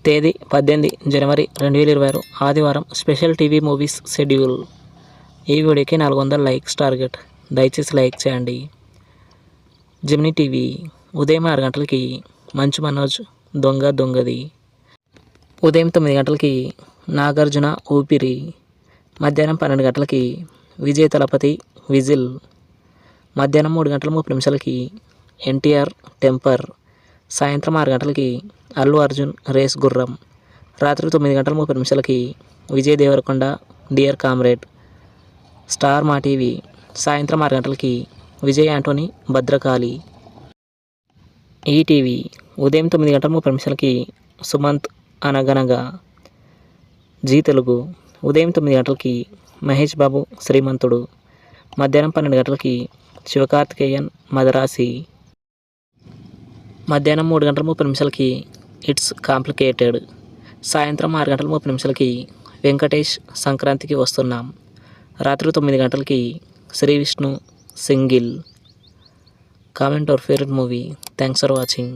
తేదీ 18 జనవరి 2026 ఆదివారం. Special TV movies schedule. ఈ వీడియోకి 400 లైక్స్ టార్గెట్. దయచేసి లైక్ చేయండి. జెమినీ టీవీ ఉదయం 6 గంటలకి మంచు మనోజ్ దొంగది. ఉదయం 9 గంటలకి నాగార్జున ఊపిరి. మధ్యాహ్నం 12 గంటలకి విజయ్ తలపతి విజిల్. మధ్యాహ్నం 3 గంటల 30 నిమిషాలకి ఎన్టీఆర్ టెంపర్. సాయంత్రం 6 గంటలకి అల్లు అర్జున్ రేస్ గుర్రం. రాత్రి 9 గంటల 30 నిమిషాలకి Vijay Devarakonda dear comrade. Star Maa TV సాయంత్రం 6 గంటలకి విజయ్ యాంటోనీ భద్రకాళి. ఈటీవీ ఉదయం 9 గంటల 30 నిమిషాలకి సుమంత్ అనగనగా. జీ తెలుగు ఉదయం 9 గంటలకి మహేష్ బాబు శ్రీమంతుడు. మధ్యాహ్నం 12 గంటలకి శివకార్తికేయన్ మదరాసి. మధ్యాహ్నం 3 గంటల 30 నిమిషాలకి ఇట్స్ కాంప్లికేటెడ్. సాయంత్రం 6 గంటల 30 నిమిషాలకి వెంకటేష్ సంక్రాంతికి వస్తున్నాం. రాత్రి 9 గంటలకి Sree Vishnu single. Comment your favourite movie. Thanks for watching.